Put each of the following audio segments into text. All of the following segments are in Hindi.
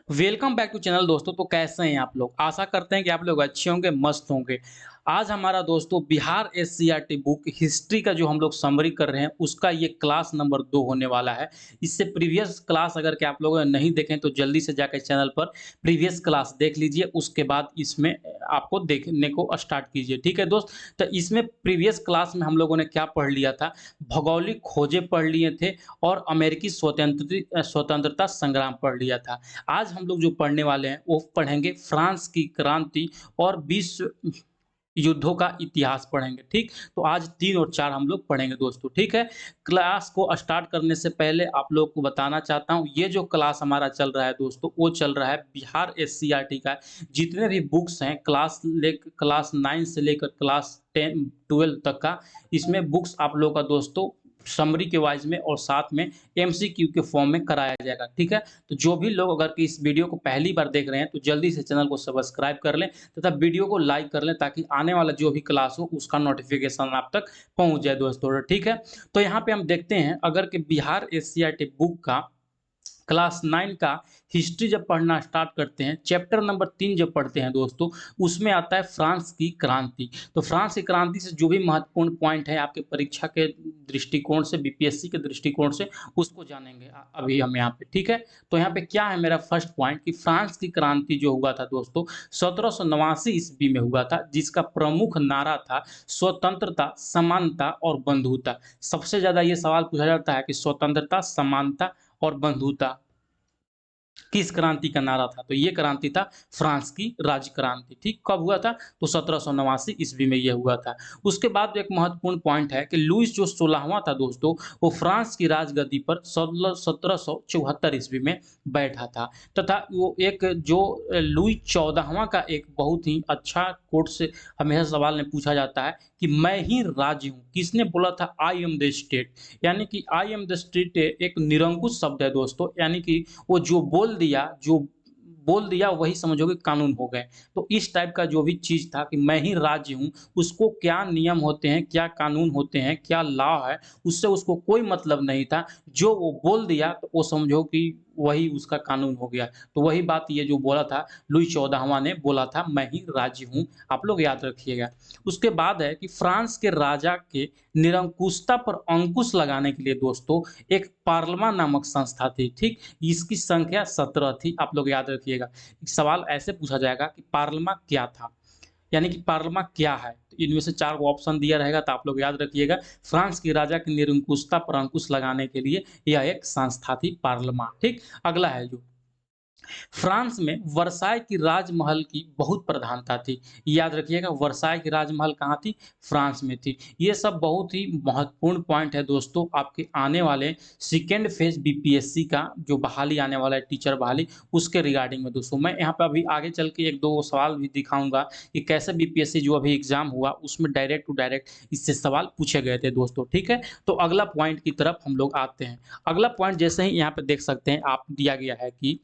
वेलकम बैक टू चैनल दोस्तों। तो कैसे हैं आप लोग? आशा करते हैं कि आप लोग अच्छे होंगे, मस्त होंगे। आज हमारा दोस्तों बिहार एससीईआरटी बुक हिस्ट्री का जो हम लोग समरी कर रहे हैं उसका ये क्लास नंबर 2 होने वाला है। इससे प्रीवियस क्लास अगर के आप लोगों ने नहीं देखें तो जल्दी से जाकर चैनल पर प्रीवियस क्लास देख लीजिए, उसके बाद इसमें आपको देखने को स्टार्ट कीजिए। ठीक है दोस्त? तो इसमें प्रीवियस क्लास में हम लोगों ने क्या पढ़ लिया था? भौगोलिक खोजें पढ़ लिए थे और अमेरिकी स्वतंत्रता संग्राम पढ़ लिया था। आज हम लोग जो पढ़ने वाले हैं वो पढ़ेंगे फ्रांस की क्रांति और विश्व युद्धों का इतिहास पढ़ेंगे। ठीक, तो आज 3 और 4 हम लोग पढ़ेंगे दोस्तों। ठीक है, क्लास को स्टार्ट करने से पहले आप लोग को बताना चाहता हूँ, ये जो क्लास हमारा चल रहा है दोस्तों वो चल रहा है बिहार एससीईआरटी का। जितने भी बुक्स हैं क्लास 9 से लेकर क्लास 10 12 तक का, इसमें बुक्स आप लोग का दोस्तों समरी के वाइज में और साथ में एमसीक्यू के फॉर्म में कराया जाएगा। ठीक है, तो जो भी लोग अगर कि इस वीडियो को पहली बार देख रहे हैं तो जल्दी से चैनल को सब्सक्राइब कर लें तथा वीडियो को लाइक कर लें ताकि आने वाला जो भी क्लास हो उसका नोटिफिकेशन आप तक पहुंच जाए दोस्तों। ठीक है, तो यहाँ पे हम देखते हैं अगर कि बिहार एससीईआरटी बुक का क्लास 9 का हिस्ट्री जब पढ़ना स्टार्ट करते हैं, चैप्टर नंबर 3 जब पढ़ते हैं दोस्तों, उसमें आता है फ्रांस की क्रांति। तो फ्रांस की क्रांति से जो भी महत्वपूर्ण पॉइंट है आपके परीक्षा के दृष्टिकोण से, बीपीएससी के दृष्टिकोण से, उसको जानेंगे अभी हम यहाँ पे। ठीक है, तो यहाँ पे क्या है मेरा फर्स्ट पॉइंट कि फ्रांस की क्रांति जो हुआ था दोस्तों 1789 ईस्वी में हुआ था, जिसका प्रमुख नारा था स्वतंत्रता, समानता और बंधुता। सबसे ज्यादा ये सवाल पूछा जाता है कि स्वतंत्रता, समानता और बंधुता किस क्रांति का नारा था? तो ये क्रांति था फ्रांस की राज क्रांति। ठीक, कब हुआ था? तो 1789 ईस्वी में यह हुआ था। उसके बाद एक महत्वपूर्ण पॉइंट है कि लुईस जो 16वां था दोस्तों, वो फ्रांस की राजगद्दी पर 1774 ईस्वी में बैठा था तथा वो एक जो लुई 14वां का एक बहुत ही अच्छा कोट से हमेशा सवाल में पूछा जाता है कि मैं ही राज्य हूँ। किसने बोला था? I am the state. यानी कि आई एम द स्टेट एक निरंकुश शब्द है दोस्तों, यानी कि वो जो बोल दिया वही समझो कि कानून हो गए। तो इस टाइप का जो भी चीज़ था कि मैं ही राज्य हूँ, उसको क्या नियम होते हैं, क्या कानून होते हैं, क्या लॉ है, उससे उसको कोई मतलब नहीं था। जो वो बोल दिया तो वो समझो कि वही उसका कानून हो गया। तो वही बात ये जो बोला था लुई 14वां ने बोला था, मैं ही राज्य हूँ। आप लोग याद रखिएगा। उसके बाद है कि फ्रांस के राजा के निरंकुशता पर अंकुश लगाने के लिए दोस्तों एक पार्लमा नामक संस्था थी। ठीक, इसकी संख्या 17 थी। आप लोग याद रखिएगा। सवाल ऐसे पूछा जाएगा कि पार्लमा क्या था, यानी कि पार्लमा क्या है? तो इनमें से 4 को ऑप्शन दिया रहेगा तो आप लोग याद रखिएगा। फ्रांस के राजा की निरंकुशता पर अंकुश लगाने के लिए यह एक संस्था थी पार्लमा। ठीक, अगला है जो फ्रांस में वर्साई की राजमहल की बहुत प्रधानता थी। याद रखिएगा, वर्साई की राजमहल कहाँ थी? फ्रांस में थी। ये सब बहुत ही महत्वपूर्ण पॉइंट है दोस्तों आपके आने वाले सेकेंड फेज बीपीएससी का जो बहाली आने वाला है, टीचर बहाली, उसके रिगार्डिंग में दोस्तों मैं यहाँ पे अभी आगे चल के 1-2 सवाल भी दिखाऊंगा कि कैसे बीपीएससी जो अभी एग्जाम हुआ उसमें डायरेक्ट टू डायरेक्ट इससे सवाल पूछे गए थे दोस्तों। ठीक है, तो अगला पॉइंट की तरफ हम लोग आते हैं। अगला पॉइंट जैसे ही यहाँ पे देख सकते हैं आप, दिया गया है कि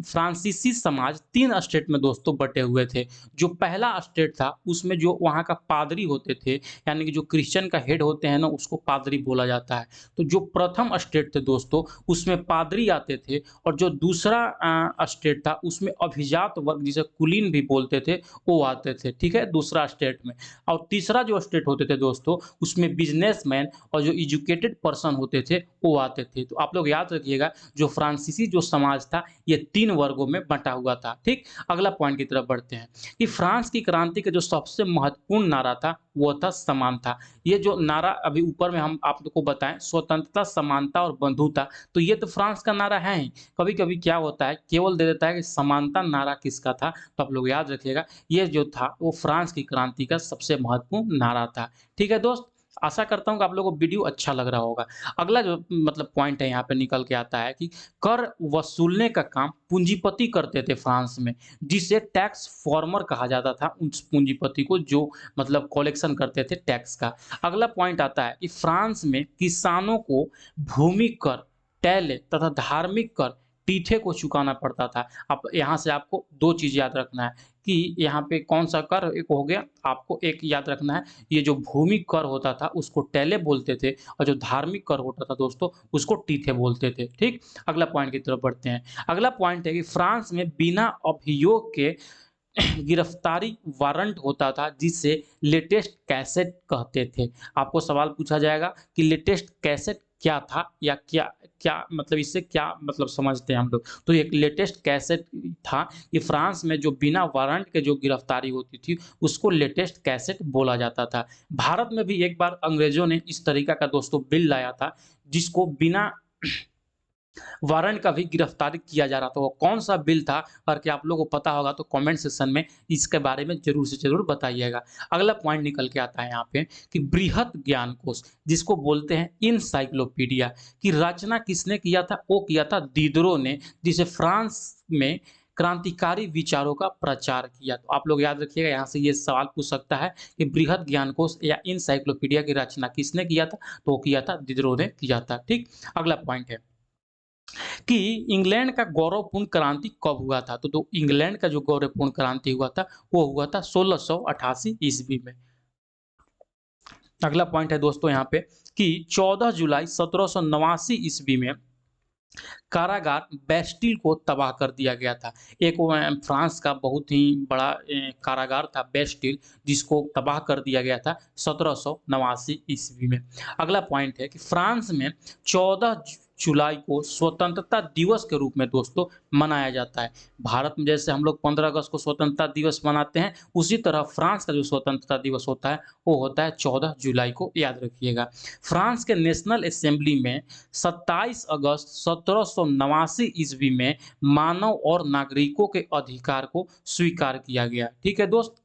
फ्रांसीसी समाज 3 स्टेट में दोस्तों बटे हुए थे। जो पहला स्टेट था उसमें जो वहाँ का पादरी होते थे, यानी कि जो क्रिश्चियन का हेड होते हैं ना, उसको पादरी बोला जाता है। तो जो प्रथम स्टेट थे दोस्तों उसमें पादरी आते थे, और जो दूसरा स्टेट था उसमें अभिजात वर्ग जिसे कुलीन भी बोलते थे वो आते थे। ठीक है, दूसरा स्टेट में। और तीसरा जो स्टेट होते थे दोस्तों उसमें बिजनेसमैन और जो एजुकेटेड पर्सन होते थे वो आते थे। तो आप लोग याद रखिएगा, जो फ्रांसीसी जो समाज था ये 3 वर्गों में बंटा हुआ था। ठीक, अगला पॉइंट की तरफ बढ़ते हैं कि फ्रांस की क्रांति का जो सबसे महत्वपूर्ण नारा था वो था समानता। ये जो नारा अभी ऊपर में हम आप लोग को बताएं, स्वतंत्रता, समानता और बंधुता, तो ये तो फ्रांस का नारा है ही। कभी कभी क्या होता है, केवल दे देता है कि समानता नारा किसका था, तो आप लोग याद रखिएगा ये जो था वो फ्रांस की क्रांति का सबसे महत्वपूर्ण नारा था। ठीक है दोस्त, आशा करता हूँ कि आप लोगों को वीडियो अच्छा लग रहा होगा। अगला जो मतलब पॉइंट है यहाँ पे निकल के आता है कि कर वसूलने का काम पूंजीपति करते थे फ्रांस में, जिसे टैक्स फॉर्मर कहा जाता था उस पूंजीपति को जो मतलब कलेक्शन करते थे टैक्स का। अगला पॉइंट आता है कि फ्रांस में किसानों को भूमि कर, टैले तथा धार्मिक कर टीठे को चुकाना पड़ता था। अब यहाँ से आपको 2 चीज़ याद रखना है कि यहाँ पे कौन-सा कर एक हो गया, आपको एक याद रखना है, ये जो भूमि कर होता था उसको टेले बोलते थे और जो धार्मिक कर होता था दोस्तों उसको टीठे बोलते थे, ठीक? अगला पॉइंट की तरफ बढ़ते हैं। अगला पॉइंट है कि फ्रांस में बिना अभियोग के गिरफ्तारी वारंट होता था जिसे लेटेस्ट कैसेट कहते थे। आपको सवाल पूछा जाएगा कि लेटेस्ट कैसेट क्या था या क्या क्या मतलब इससे क्या मतलब समझते हैं हम लोग? तो एक लेटेस्ट कैसेट था कि फ्रांस में जो बिना वारंट के जो गिरफ्तारी होती थी उसको लेटेस्ट कैसेट बोला जाता था। भारत में भी एक बार अंग्रेज़ों ने इस तरीका का दोस्तों बिल लाया था जिसको बिना वारंट का भी गिरफ्तारी किया जा रहा था। वो कौन-सा बिल था और क्या आप लोगों को पता होगा तो कमेंट सेक्शन में इसके बारे में ज़रूर से ज़रूर बताइएगा। अगला पॉइंट निकल के आता है यहाँ पे कि बृहत ज्ञानकोश जिसको बोलते हैं एनसाइक्लोपीडिया की रचना किसने किया था? वो किया था दिदरो ने, जिसे फ्रांस में क्रांतिकारी विचारों का प्रचार किया। तो आप लोग याद रखिएगा यहाँ से ये सवाल पूछ सकता है कि बृहत ज्ञानकोश या एनसाइक्लोपीडिया की रचना किसने किया था? तो वो किया था दिदरो ने किया था, ठीक? अगला पॉइंट है कि इंग्लैंड का गौरवपूर्ण क्रांति कब हुआ था? तो इंग्लैंड का जो गौरवपूर्ण क्रांति हुआ था, वो हुआ था 1688 ईस्वी में। अगला पॉइंट है दोस्तों यहाँ पे कि 14 जुलाई 1789 ईस्वी में कारागार बेस्टिल को तबाह कर दिया गया था। एक वो फ्रांस का बहुत ही बड़ा कारागार था बेस्टिल जिसको तबाह कर दिया गया था 1789 ईस्वी में। अगला पॉइंट है कि फ्रांस में 14 जुलाई को स्वतंत्रता दिवस के रूप में दोस्तों मनाया जाता है। भारत में जैसे हम लोग 15 अगस्त को स्वतंत्रता दिवस मनाते हैं, उसी तरह फ्रांस का जो स्वतंत्रता दिवस होता है, वो होता है 14 जुलाई को, याद रखिएगा। फ्रांस के नेशनल असेंबली में 27 अगस्त 1789 ईस्वी में मानव और नागरिकों के अधिकार को स्वीकार किया गया। ठीक है दोस्त?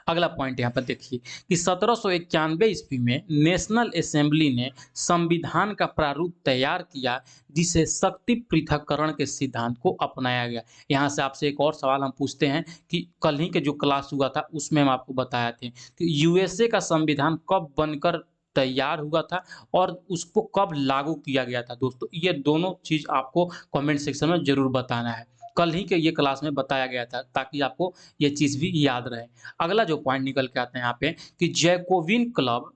अगला पॉइंट यहाँ पर देखिए कि 1791 ईस्वी में नेशनल असेंबली ने संविधान का प्रारूप तैयार किया जिसे शक्ति पृथक्करण के सिद्धांत को अपनाया गया। यहाँ से आपसे एक और सवाल हम पूछते हैं कि कल ही के जो क्लास हुआ था उसमें हम आपको बताए थे कि यूएसए का संविधान कब बनकर तैयार हुआ था और उसको कब लागू किया गया था दोस्तों। ये दोनों चीज़ आपको कमेंट सेक्शन में ज़रूर बताना है। कल ही के ये क्लास में बताया गया था ताकि आपको ये चीज़ भी याद रहे। अगला जो पॉइंट निकल के आता है यहाँ पे कि जैकोबिन क्लब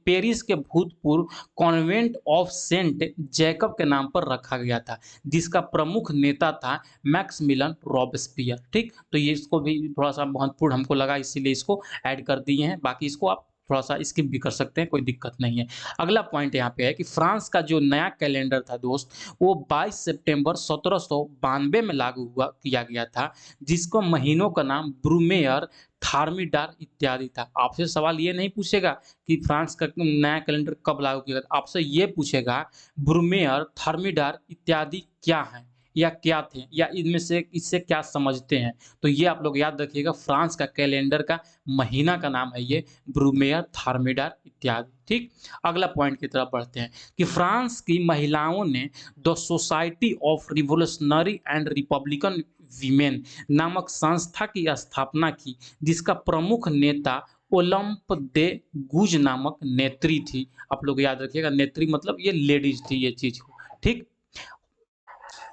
पेरिस के भूतपूर्व कॉन्वेंट ऑफ सेंट जैकब के नाम पर रखा गया था जिसका प्रमुख नेता था मैक्सिमिलियन रॉबेस्पियर। ठीक, तो ये इसको भी थोड़ा सा महत्वपूर्ण हमको लगा इसीलिए इसको ऐड कर दिए हैं, बाकी इसको आप थोड़ा सा स्किप भी कर सकते हैं, कोई दिक्कत नहीं है। अगला पॉइंट यहाँ पे है कि फ्रांस का जो नया कैलेंडर था दोस्त, वो 22 सितंबर 1792 में लागू हुआ किया गया था जिसको महीनों का नाम ब्रूमेयर, थार्मीडार इत्यादि था। आपसे सवाल ये नहीं पूछेगा कि फ्रांस का नया कैलेंडर कब लागू किया गया, आपसे ये पूछेगा ब्रूमेयर, थार्मीडार इत्यादि क्या हैं या क्या थे या इनमें से इससे क्या समझते हैं। तो ये आप लोग याद रखिएगा, फ्रांस का कैलेंडर का महीना का नाम है ये ब्रूमेयर, थार्मीडार इत्यादि। ठीक, अगला पॉइंट की तरफ बढ़ते हैं कि फ्रांस की महिलाओं ने the society of revolutionary and Republican women नामक संस्था की स्थापना की जिसका प्रमुख नेता ओलंप दे गुज नामक नेत्री थी। आप लोग याद रखिएगा, नेत्री मतलब ये लेडीज थी ये चीज को। ठीक,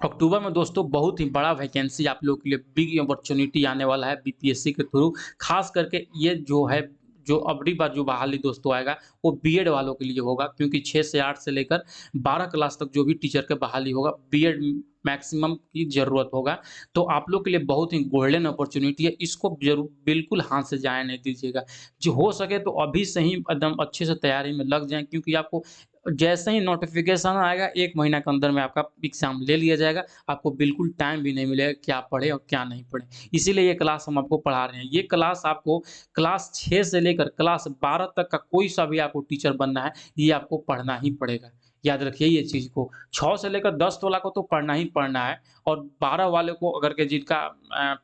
अक्टूबर में दोस्तों बहुत ही बड़ा वैकेंसी आप लोगों के लिए बिग अपॉर्चुनिटी आने वाला है बीपीएससी के थ्रू। खास करके ये जो है, जो अबरी बार जो बहाली दोस्तों आएगा वो बीएड वालों के लिए होगा क्योंकि 6 से 8 से लेकर 12 क्लास तक जो भी टीचर के बहाली होगा बीएड मैक्सिमम की ज़रूरत होगा। तो आप लोग के लिए बहुत ही गोल्डन अपॉर्चुनिटी है, इसको ज़रूर बिल्कुल हाथ से जाया नहीं दीजिएगा। जो हो सके तो अभी से ही एकदम अच्छे से तैयारी में लग जाएँ क्योंकि आपको जैसे ही नोटिफ़िकेशन आएगा 1 महीना के अंदर में आपका एग्ज़ाम ले लिया जाएगा। आपको बिल्कुल टाइम भी नहीं मिलेगा क्या पढ़ें और क्या नहीं पढ़ें। इसीलिए ये क्लास हम आपको पढ़ा रहे हैं। ये क्लास आपको क्लास 6 से लेकर क्लास 12 तक का कोई सा भी आपको टीचर बनना है, ये आपको पढ़ना ही पड़ेगा। याद रखिए ये चीज़ को। 6 से लेकर 10 वाला को तो पढ़ना ही पढ़ना है और 12 वाले को अगर के जिनका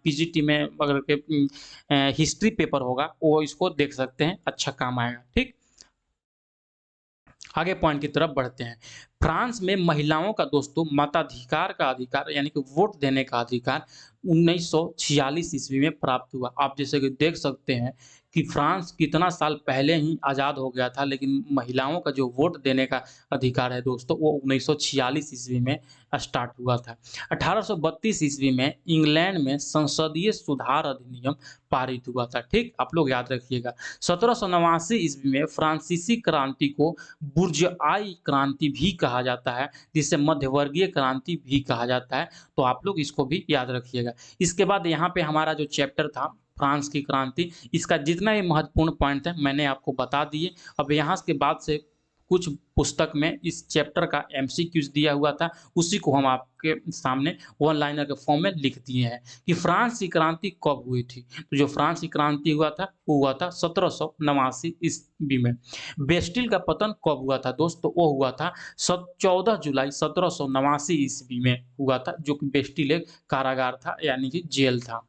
पीजीटी में अगर के हिस्ट्री पेपर होगा, वो इसको देख सकते हैं, अच्छा काम आएगा। ठीक? आगे पॉइंट की तरफ बढ़ते हैं। फ्रांस में महिलाओं का दोस्तों मताधिकार का अधिकार यानी कि वोट देने का अधिकार 1946 ईस्वी में प्राप्त हुआ। आप जैसे कि देख सकते हैं कि फ्रांस कितना साल पहले ही आज़ाद हो गया था, लेकिन महिलाओं का जो वोट देने का अधिकार है दोस्तों, वो 1946 ईस्वी में स्टार्ट हुआ था। 1832 ईस्वी में इंग्लैंड में संसदीय सुधार अधिनियम पारित हुआ था, ठीक? आप लोग याद रखिएगा। 1789 ईस्वी में फ्रांसीसी क्रांति को बुर्ज़ोई क्रांति भी कहा जाता है, जिसे मध्यवर्गीय क्रांति भी कहा जाता है, तो आप लोग इसको भी याद रखिएगा। इसके बाद यहाँ पे हमारा जो चैप्टर था फ्रांस की क्रांति, इसका जितना भी महत्वपूर्ण पॉइंट है मैंने आपको बता दिए। अब यहाँ के बाद से कुछ पुस्तक में इस चैप्टर का एमसीक्यूज़ दिया हुआ था, उसी को हम आपके सामने वन लाइनर के फॉर्म में लिख दिए हैं कि फ्रांस की क्रांति कब हुई थी। तो जो फ्रांस की क्रांति हुआ था, वो हुआ था 1789 ईस्वी में। बेस्टिल का पतन कब हुआ था दोस्तों? वो हुआ था 14 जुलाई 1789 ईस्वी में हुआ था, जो कि बेस्टिल एक कारागार था यानी कि जेल था।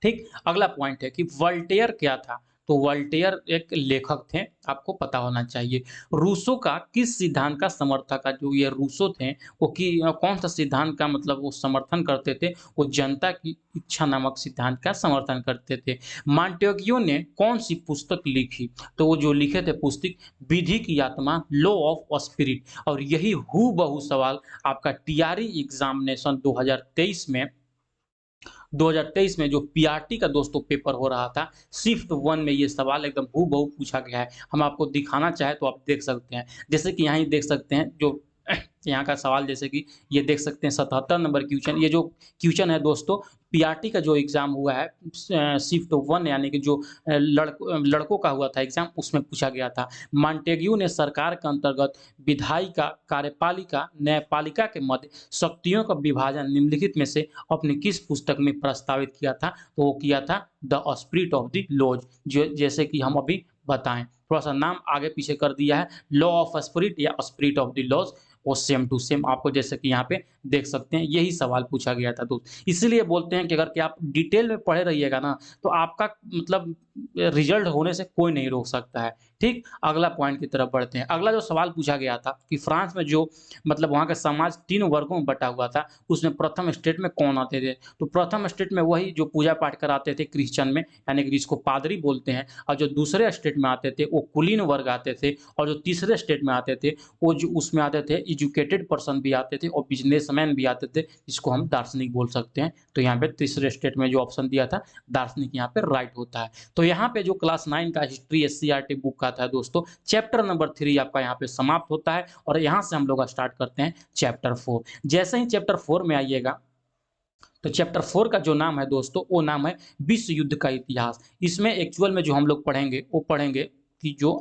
ठीक, अगला पॉइंट है कि वोल्टेयर क्या था? तो वोल्टेयर एक लेखक थे, आपको पता होना चाहिए। रूसो का किस सिद्धांत का समर्थक है? जो ये रूसो थे, वो कौन सा सिद्धांत का मतलब वो समर्थन करते थे? वो जनता की इच्छा नामक सिद्धांत का समर्थन करते थे। मॉन्टेग्यू ने कौन सी पुस्तक लिखी? तो वो जो लिखे थे पुस्तक विधि की आत्मा, लॉ ऑफ स्पिरिट। और यही हूबहू सवाल आपका टीआरई एग्जामिनेशन 2023 में जो पीआरटी का दोस्तों पेपर हो रहा था, शिफ्ट 1 में ये सवाल एकदम हूबहू पूछा गया है। हम आपको दिखाना चाहें तो आप देख सकते हैं। जैसे कि यहाँ ही देख सकते हैं जो यहाँ का सवाल, जैसे कि ये देख सकते हैं 77 नंबर क्वेश्चन। ये जो क्वेश्चन है दोस्तों, पीआरटी का जो एग्ज़ाम हुआ है शिफ्ट 1 यानी कि जो लड़कों का हुआ था एग्ज़ाम, उसमें पूछा गया था। मॉन्टेग्यू ने सरकार के अंतर्गत विधायिका, कार्यपालिका, न्यायपालिका के मध्य शक्तियों का विभाजन निम्नलिखित में से अपनी किस पुस्तक में प्रस्तावित किया था? तो वो किया था the spirit of the laws, जो जैसे कि हम अभी बताएं, थोड़ा सा नाम आगे पीछे कर दिया है, लॉ ऑफ स्पिरिट या स्पिरिट ऑफ द लॉज, वो सेम टू सेम आपको जैसे कि यहाँ पे देख सकते हैं, यही सवाल पूछा गया था दोस्त। इसीलिए बोलते हैं कि अगर कि आप डिटेल में पढ़े रहिएगा ना, तो आपका मतलब रिजल्ट होने से कोई नहीं रोक सकता है। ठीक, अगला पॉइंट की तरफ बढ़ते हैं। अगला जो सवाल पूछा गया था कि फ्रांस में जो मतलब वहाँ का समाज 3 वर्गों में बँटा हुआ था, उसमें प्रथम स्टेट में कौन आते थे? तो प्रथम स्टेट में वही जो पूजा पाठ कराते थे क्रिश्चियन में, यानी कि जिसको पादरी बोलते हैं, और जो दूसरे स्टेट में आते थे वो कुलीन वर्ग आते थे, और जो तीसरे स्टेट में आते थे वो जो उसमें आते थे एजुकेटेड पर्सन भी आते थे और बिजनेसमैन भी आते थे, जिसको हम दार्शनिक बोल सकते हैं। तो यहाँ पे तीसरे स्टेट में जो ऑप्शन दिया था दार्शनिक यहाँ पे राइट होता है। तो यहाँ पे जो क्लास 9 का हिस्ट्री एससीईआरटी बुक का था दोस्तों, चैप्टर नंबर 3 आपका यहाँ पे समाप्त होता है और यहाँ से हम लोग स्टार्ट करते हैं चैप्टर 4। जैसे ही चैप्टर 4 में आइएगा, तो चैप्टर 4 का जो नाम है दोस्तों, वो नाम है विश्व युद्ध का इतिहास। इसमें एक्चुअल में जो हम लोग पढ़ेंगे, वो पढ़ेंगे कि जो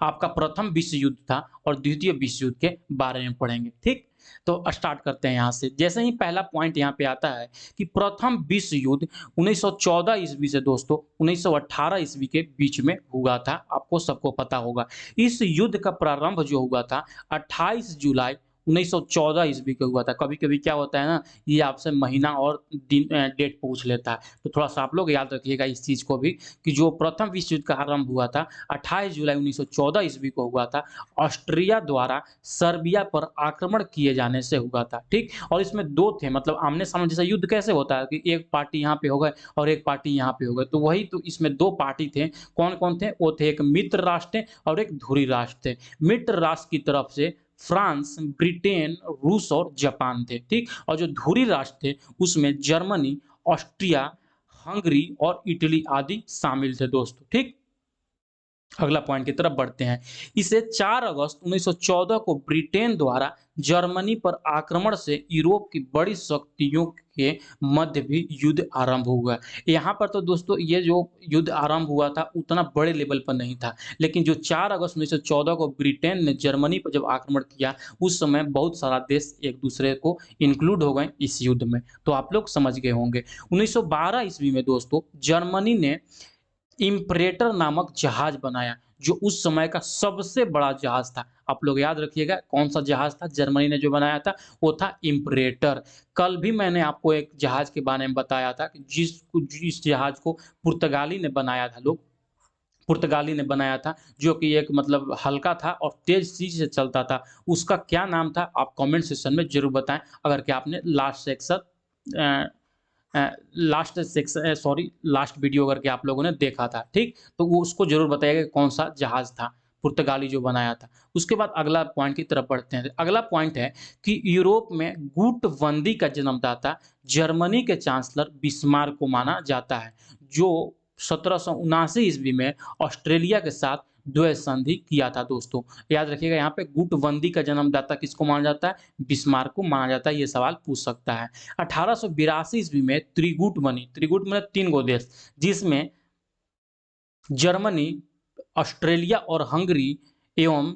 आपका प्रथम विश्व युद्ध था और द्वितीय विश्व युद्ध के बारे में पढ़ेंगे। ठीक, तो स्टार्ट करते हैं यहाँ से। जैसे ही पहला पॉइंट यहाँ पे आता है कि प्रथम विश्व युद्ध 1914 ईस्वी से दोस्तों 1918 ईस्वी के बीच में हुआ था, आपको सबको पता होगा। इस युद्ध का प्रारंभ जो हुआ था 28 जुलाई 1914 ईस्वी को हुआ था। कभी-कभी क्या होता है ना, ये आपसे महीना और दिन डेट पूछ लेता है, तो थोड़ा-सा आप लोग याद रखिएगा इस चीज़ को भी कि जो प्रथम विश्व युद्ध का आरंभ हुआ था 28 जुलाई 1914 ईस्वी को हुआ था, ऑस्ट्रिया द्वारा सर्बिया पर आक्रमण किए जाने से हुआ था, ठीक? और इसमें 2 थे, मतलब आमने-सामने जैसा युद्ध कैसे होता है कि एक पार्टी यहाँ पे हो गए और एक पार्टी यहाँ पे हो गए, तो वही तो इसमें 2 पार्टी थे। कौन-कौन थे? वो थे एक मित्र राष्ट्र थे और एक धुरी राष्ट्र थे। मित्र राष्ट्र की तरफ से फ्रांस, ब्रिटेन, रूस और जापान थे, ठीक? और जो धुरी राष्ट्र थे उसमें जर्मनी, ऑस्ट्रिया, हंगरी और इटली आदि शामिल थे दोस्तों, ठीक? अगला पॉइंट की तरफ बढ़ते हैं। इसे 4 अगस्त 1914 को ब्रिटेन द्वारा जर्मनी पर आक्रमण से यूरोप की बड़ी शक्तियों के मध्य भी युद्ध आरंभ हुआ। यहाँ पर तो दोस्तों ये जो युद्ध आरंभ हुआ था उतना बड़े लेवल पर नहीं था, लेकिन जो 4 अगस्त 1914 को ब्रिटेन ने जर्मनी पर जब आक्रमण किया, उस समय बहुत सारा देश एक दूसरे को इंक्लूड हो गए इस युद्ध में। तो आप लोग समझ गए होंगे। 1912 ईस्वी में दोस्तों जर्मनी ने इम्परेटर नामक जहाज बनाया, जो उस समय का सबसे बड़ा जहाज था। आप लोग याद रखिएगा कौन सा जहाज था जर्मनी ने जो बनाया था, वो था इम्परेटर। कल भी मैंने आपको एक जहाज के बारे में बताया था कि जिस जहाज को पुर्तगाली ने बनाया था लोग, पुर्तगाली ने बनाया था, जो कि एक मतलब हल्का था और तेज़ तेज़ी से चलता था। उसका क्या नाम था? आप कमेंट सेक्शन में ज़रूर बताएँ, अगर क्या आपने अ लास्ट वीडियो करके आप लोगों ने देखा था, ठीक? तो वो उसको ज़रूर बताइएगा कि कौन-सा जहाज़ था, पुर्तगाली जो बनाया था। उसके बाद अगला पॉइंट की तरफ बढ़ते हैं। अगला पॉइंट है कि यूरोप में गुटबंदी का जन्मदाता जर्मनी के चांसलर बिस्मार्क को माना जाता है, जो 1779 ईस्वी में ऑस्ट्रेलिया के साथ द्वैध संधि किया था दोस्तों। याद रखिएगा यहाँ पे गुटबंदी का जन्मदाता किसको माना जाता है? बिस्मार्क को माना जाता है, ये सवाल पूछ सकता है। 1882 ईस्वी में त्रिगुट बनी। त्रिगुट मतलब 3 गो देश, जिसमें जर्मनी, ऑस्ट्रेलिया और हंगरी एवं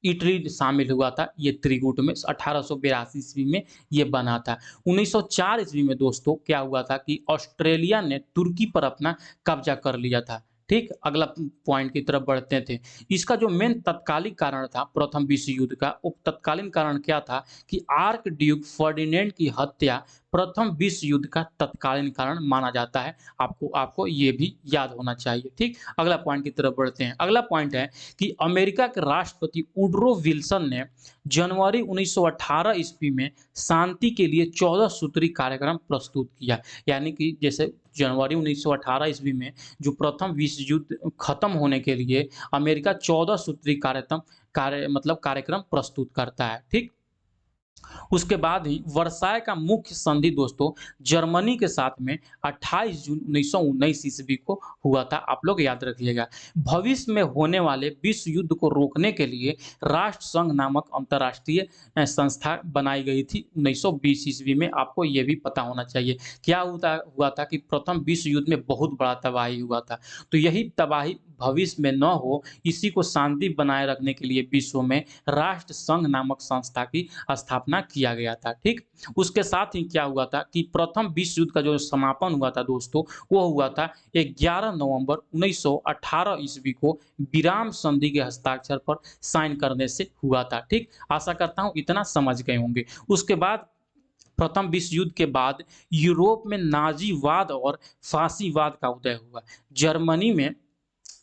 इटली शामिल हुआ था। ये त्रिगुट में 1882 ईस्वी में ये बना था। 1904 ईस्वी में दोस्तों क्या हुआ था कि ऑस्ट्रेलिया ने तुर्की पर अपना कब्जा कर लिया था। ठीक, अगला पॉइंट की तरफ बढ़ते थे। इसका जो मेन तत्कालिक कारण था प्रथम विश्व युद्ध का, वो तत्कालीन कारण क्या था कि आर्क ड्यूक फर्डिनेंड की हत्या प्रथम विश्व युद्ध का तत्कालीन कारण माना जाता है। आपको आपको ये भी याद होना चाहिए, ठीक? अगला पॉइंट की तरफ बढ़ते हैं। अगला पॉइंट है कि अमेरिका के राष्ट्रपति वुडरो विल्सन ने जनवरी 1918 ईस्वी में शांति के लिए 14 सूत्री कार्यक्रम प्रस्तुत किया। यानी कि जैसे जनवरी 1918 ईस्वी में जो प्रथम विश्व युद्ध खत्म होने के लिए अमेरिका 14 सूत्री कार्यक्रम प्रस्तुत करता है, ठीक? उसके बाद ही वर्साय का मुख्य संधि दोस्तों जर्मनी के साथ में 28 जून 1919 ईस्वी को हुआ था। आप लोग याद रखिएगा। भविष्य में होने वाले विश्व युद्ध को रोकने के लिए राष्ट्र संघ नामक अंतर्राष्ट्रीय संस्था बनाई गई थी 1920 ईस्वी में। आपको ये भी पता होना चाहिए। क्या हुआ था कि प्रथम विश्व युद्ध में बहुत बड़ा तबाही हुआ था। तो यही तबाही भविष्य में न हो, इसी को शांति बनाए रखने के लिए विश्व में राष्ट्र संघ नामक संस्था की स्थापना किया गया था, ठीक? उसके साथ ही क्या हुआ था कि प्रथम विश्व युद्ध का जो समापन हुआ था दोस्तों, वो हुआ था 11 नवंबर 1918 ईस्वी को विराम संधि के हस्ताक्षर पर साइन करने से हुआ था, ठीक? आशा करता हूँ इतना समझ गए होंगे। उसके बाद प्रथम विश्व युद्ध के बाद यूरोप में नाज़ीवाद और फासीवाद का उदय हुआ। जर्मनी में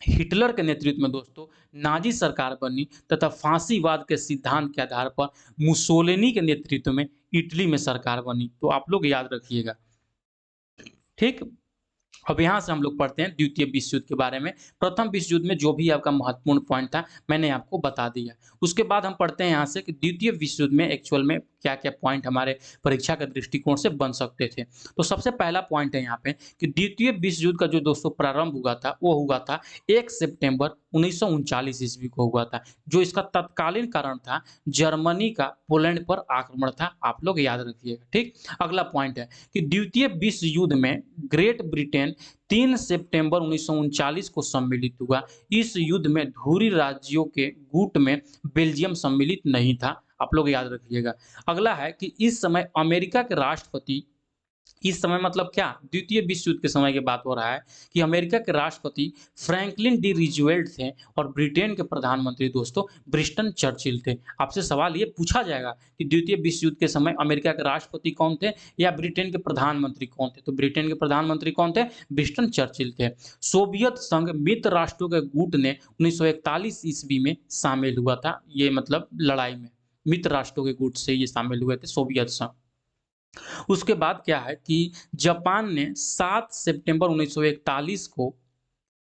हिटलर के नेतृत्व में दोस्तों नाजी सरकार बनी तथा फांसीवाद के सिद्धांत के आधार पर मुसोलिनी के नेतृत्व में इटली में सरकार बनी। तो आप लोग याद रखिएगा, ठीक? अब यहाँ से हम लोग पढ़ते हैं द्वितीय विश्व युद्ध के बारे में। प्रथम विश्व युद्ध में जो भी आपका महत्वपूर्ण पॉइंट था, मैंने आपको बता दिया। उसके बाद हम पढ़ते हैं यहाँ से कि द्वितीय विश्व युद्ध में एक्चुअल में क्या-क्या पॉइंट हमारे परीक्षा के दृष्टिकोण से बन सकते थे। तो सबसे पहला पॉइंट है यहाँ पे कि द्वितीय विश्व युद्ध का जो दोस्तों प्रारंभ हुआ था, वो हुआ था 1 सितंबर 1939 ईस्वी को हुआ था। जो इसका तत्कालीन कारण था, जर्मनी का पोलैंड पर आक्रमण था। आप लोग याद रखिएगा, ठीक? अगला पॉइंट है कि द्वितीय विश्व युद्ध में ग्रेट ब्रिटेन 3 सितंबर 1939 को सम्मिलित हुआ। इस युद्ध में धुरी राज्यों के गुट में बेल्जियम सम्मिलित नहीं था। आप लोग याद रखिएगा। अगला है कि इस समय अमेरिका के राष्ट्रपति, इस समय मतलब क्या? द्वितीय विश्व युद्ध के समय की बात हो रहा है कि अमेरिका के राष्ट्रपति फ्रैंकलिन डी रूजवेल्ट थे और ब्रिटेन के प्रधानमंत्री दोस्तों विंस्टन चर्चिल थे। आपसे सवाल ये पूछा जाएगा कि द्वितीय विश्व युद्ध के समय अमेरिका के राष्ट्रपति कौन थे या ब्रिटेन के प्रधानमंत्री कौन थे? तो ब्रिटेन के प्रधानमंत्री कौन थे? विंस्टन चर्चिल थे। सोवियत संघ मित्र राष्ट्रों के गुट ने 1941 ईस्वी में शामिल हुआ था। ये मतलब लड़ाई में मित्र राष्ट्रों के गुट से ये शामिल हुए थे सोवियत संघ। उसके बाद क्या है कि जापान ने 7 सितंबर 1941 को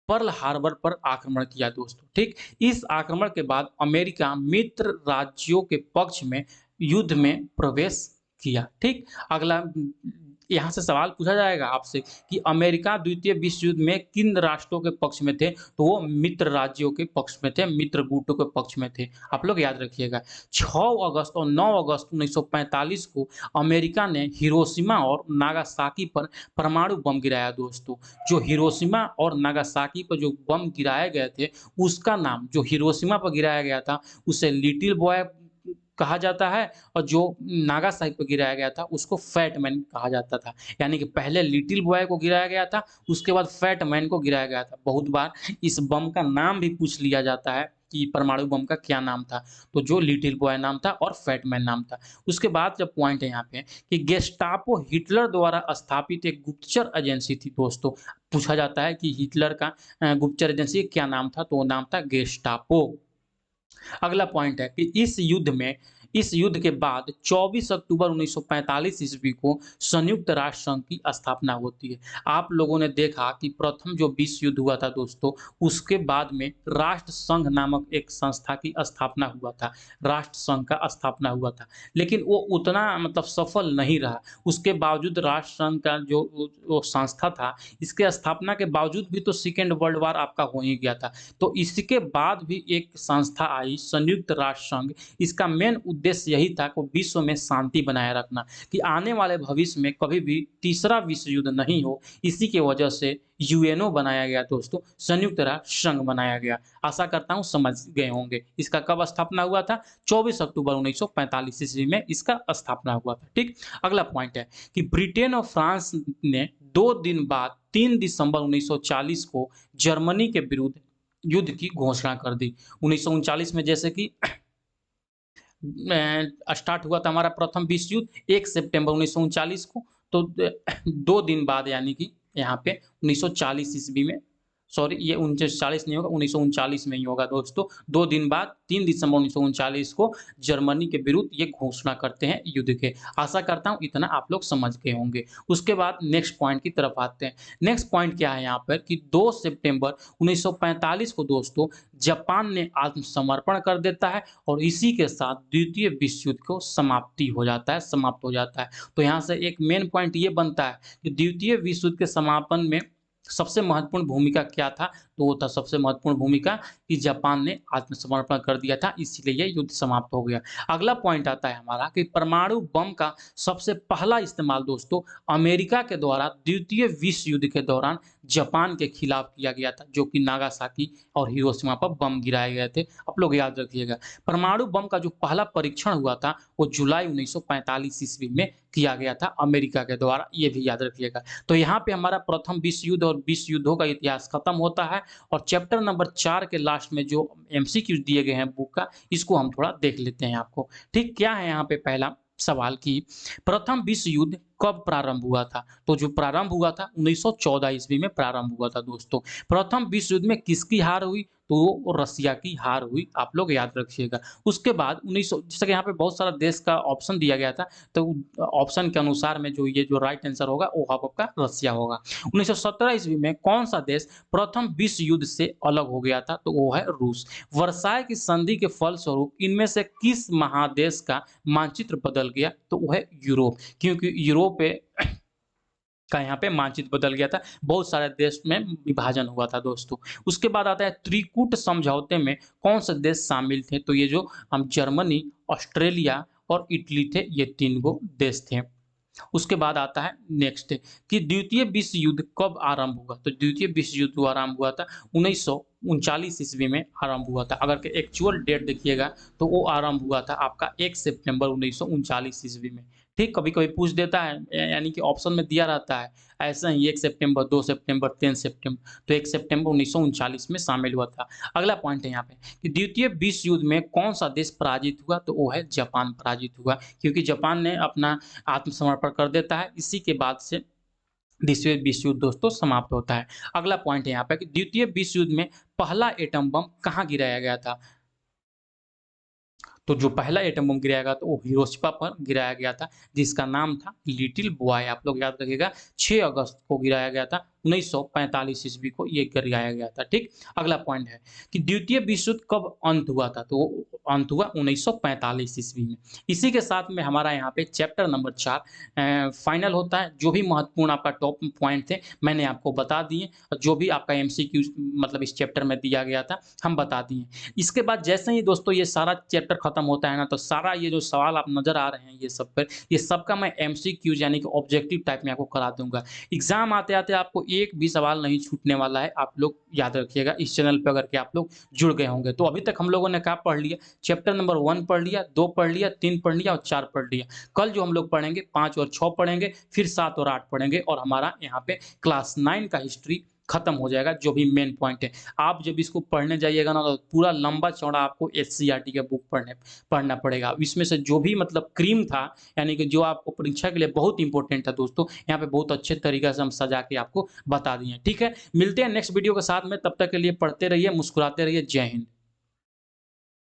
पर्ल हार्बर पर आक्रमण किया दोस्तों, ठीक? इस आक्रमण के बाद अमेरिका मित्र राज्यों के पक्ष में युद्ध में प्रवेश किया, ठीक? अगला यहाँ से सवाल पूछा जाएगा आपसे कि अमेरिका द्वितीय विश्व युद्ध में किन राष्ट्रों के पक्ष में थे? तो वो मित्र राज्यों के पक्ष में थे, मित्र गुटों के पक्ष में थे। आप लोग याद रखिएगा। 6 अगस्त और 9 अगस्त 1945 को अमेरिका ने हिरोशिमा और नागासाकी पर परमाणु बम गिराया दोस्तों। जो हिरोशिमा और नागासाकी पर जो बम गिराए गए थे, उसका नाम जो हिरोशिमा पर गिराया गया था, उसे लिटिल बॉय कहा जाता है और जो नागासाकी पर गिराया गया था, उसको फैट मैन कहा जाता था। यानी कि पहले लिटिल बॉय को गिराया गया था, उसके बाद फैट मैन को गिराया गया था। बहुत बार इस बम का नाम भी पूछ लिया जाता है। कि परमाणु बम का क्या नाम था, तो जो लिटिल बॉय नाम था और फैट मैन नाम था। उसके बाद जब पॉइंट है यहाँ पे कि गेस्टापो हिटलर द्वारा स्थापित एक गुप्तचर एजेंसी थी दोस्तों। पूछा जाता है कि हिटलर का गुप्तचर एजेंसी क्या नाम था, तो वो नाम था गेस्टापो। अगला पॉइंट है कि इस युद्ध के बाद 24 अक्टूबर 1945 ईस्वी को संयुक्त राष्ट्र संघ की स्थापना होती है। आप लोगों ने देखा कि प्रथम जो विश्व युद्ध हुआ था दोस्तों, उसके बाद में राष्ट्र संघ नामक एक संस्था की स्थापना हुआ था। राष्ट्र संघ का स्थापना हुआ था, लेकिन वो उतना मतलब सफल नहीं रहा। उसके बावजूद राष्ट्र संघ का जो वो संस्था था, इसके स्थापना के बावजूद भी तो सेकेंड वर्ल्ड वार आपका हो ही गया था। तो इसके बाद भी एक संस्था आई संयुक्त राष्ट्र संघ। इसका मेन उद्देश्य यही था कि विश्व में शांति बनाए रखना, कि आने वाले भविष्य में कभी भी तीसरा विश्व युद्ध नहीं हो। इसी की वजह से यूएनओ बनाया गया दोस्तों, संयुक्त राष्ट्र संघ बनाया गया। आशा करता हूँ समझ गए होंगे। इसका कब स्थापना हुआ था? 24 अक्टूबर 1945 ईस्वी में इसका स्थापना हुआ था। ठीक। अगला पॉइंट है कि ब्रिटेन और फ्रांस ने 2 दिन बाद 3 दिसंबर 1940 को जर्मनी के विरुद्ध युद्ध की घोषणा कर दी। 1939 में जैसे कि स्टार्ट हुआ था हमारा प्रथम विश्व युद्ध 1 सितंबर 1939 को, तो 2 दिन बाद यानी कि यहाँ पे 1940 ईस्वी में, सॉरी ये 1940 नहीं होगा, 1939 में ही होगा दोस्तों। 2 दिन बाद 3 दिसंबर 1939 को जर्मनी के विरुद्ध ये घोषणा करते हैं युद्ध के। आशा करता हूँ इतना आप लोग समझ गए होंगे। उसके बाद नेक्स्ट पॉइंट की तरफ आते हैं। नेक्स्ट पॉइंट क्या है यहाँ पर कि 2 सितंबर 1945 को दोस्तों जापान ने आत्मसमर्पण कर देता है और इसी के साथ द्वितीय विश्व युद्ध को समाप्ति हो जाता है, समाप्त हो जाता है। तो यहाँ से एक मेन पॉइंट ये बनता है कि द्वितीय विश्व युद्ध के समापन में सबसे महत्वपूर्ण भूमिका क्या था? तो वो था सबसे महत्वपूर्ण भूमिका कि जापान ने आत्मसमर्पण कर दिया था, इसीलिए ये युद्ध समाप्त हो गया। अगला पॉइंट आता है हमारा कि परमाणु बम का सबसे पहला इस्तेमाल दोस्तों अमेरिका के द्वारा द्वितीय विश्व युद्ध के दौरान जापान के खिलाफ किया गया था, जो कि नागासाकी और हिरोशिमा पर बम गिराए गए थे। आप लोग याद रखिएगा। परमाणु बम का जो पहला परीक्षण हुआ था वो जुलाई 1945 ईस्वी में किया गया था अमेरिका के द्वारा, ये भी याद रखिएगा। तो यहाँ पे हमारा प्रथम विश्व युद्ध और विश्व युद्धों का इतिहास खत्म होता है और चैप्टर नंबर 4 के लास्ट में जो एमसीक्यूज दिए गए हैं बुक का, इसको हम थोड़ा देख लेते हैं आपको। ठीक, क्या है यहाँ पे पहला सवाल कि प्रथम विश्व युद्ध कब प्रारंभ हुआ था? तो जो प्रारंभ हुआ था 1914 ईस्वी में प्रारंभ हुआ था दोस्तों। प्रथम विश्व युद्ध में किसकी हार हुई? तो वो रसिया की हार हुई, आप लोग याद रखिएगा। उसके बाद 1900, जैसे कि यहाँ पे बहुत सारा देश का ऑप्शन दिया गया था, तो ऑप्शन के अनुसार में जो ये जो राइट आंसर होगा वो आपका रसिया होगा। 1917 ईस्वी में कौन सा देश प्रथम विश्व युद्ध से अलग हो गया था? तो वो है रूस। वर्साय की संधि के फलस्वरूप इनमें से किस महादेश का मानचित्र बदल गया? तो वो है यूरोप, क्योंकि यूरोप का यहाँ पे मानचित्र बदल गया था। बहुत सारे देश में विभाजन हुआ था दोस्तों। उसके बाद आता है त्रिकूट समझौते में कौन से देश शामिल थे? तो ये जो हम जर्मनी, ऑस्ट्रेलिया और इटली थे, ये 3 गो देश थे। उसके बाद आता है नेक्स्ट कि द्वितीय विश्व युद्ध कब आरंभ हुआ? तो द्वितीय विश्व युद्ध जो आरंभ हुआ था 1939 ईस्वी में आरंभ हुआ था। अगर के एक्चुअल डेट देखिएगा तो वो आरंभ हुआ था आपका 1 सितंबर 1939 ईस्वी में। ठीक, कभी-कभी पूछ देता है यानी कि ऑप्शन में दिया रहता है ऐसा ही 1 सितंबर, 2 सितंबर, 3 सितंबर, तो 1 सितंबर 1939 में शामिल हुआ था। अगला पॉइंट है यहाँ पे कि द्वितीय विश्व युद्ध में कौन सा देश पराजित हुआ? तो वो है जापान पराजित हुआ, क्योंकि जापान ने अपना आत्मसमर्पण कर देता है। इसी के बाद से द्वितीय विश्व युद्ध दोस्तों समाप्त होता है। अगला पॉइंट है यहाँ पे कि द्वितीय विश्व युद्ध में पहला एटम बम कहाँ गिराया गया था? तो जो पहला एटम बम गिराया गया था वो हिरोशिमा पर गिराया गया था, जिसका नाम था लिटिल बॉय। आप लोग याद रखिएगा, 6 अगस्त को गिराया गया था, 1945 ईस्वी को ये गिराया गया था। ठीक। अगला पॉइंट है कि द्वितीय विश्व युद्ध कब अंत हुआ था? तो अंत हुआ 1945 ईस्वी में। इसी के साथ में हमारा यहाँ पे चैप्टर नंबर 4 फाइनल होता है। जो भी महत्वपूर्ण आपका टॉप पॉइंट थे मैंने आपको बता दिए, और जो भी आपका एमसीक्यू मतलब इस चैप्टर में दिया गया था हम बता दिए। इसके बाद जैसे ही दोस्तों ये सारा चैप्टर खत्म होता है ना, तो सारा ये जो सवाल आप नज़र आ रहे हैं ये सब पर, ये सबका मैं एमसीक्यूज यानी कि ऑब्जेक्टिव टाइप में आपको करा दूँगा। एग्ज़ाम आते-आते आपको एक भी सवाल नहीं छूटने वाला है, आप लोग याद रखिएगा इस चैनल पे अगर के आप लोग जुड़ गए होंगे। तो अभी तक हम लोगों ने क्या पढ़ लिया? चैप्टर नंबर 1 पढ़ लिया, 2 पढ़ लिया, 3 पढ़ लिया और 4 पढ़ लिया। कल जो हम लोग पढ़ेंगे 5 और 6 पढ़ेंगे, फिर 7 और 8 पढ़ेंगे और हमारा यहाँ पे क्लास 9 का हिस्ट्री खत्म हो जाएगा, जो भी मेन पॉइंट है। आप जब इसको पढ़ने जाइएगा ना, तो पूरा लंबा-चौड़ा आपको एससीईआरटी का बुक पढ़ना पड़ेगा। इसमें से जो भी मतलब क्रीम था, यानी कि जो आपको परीक्षा के लिए बहुत इंपॉर्टेंट था दोस्तों, यहाँ पे बहुत अच्छे तरीके से हम सजा के आपको बता दिए हैं। ठीक है? मिलते हैं नेक्स्ट वीडियो के साथ में, तब तक के लिए पढ़ते रहिए, मुस्कुराते रहिए। जय हिंद।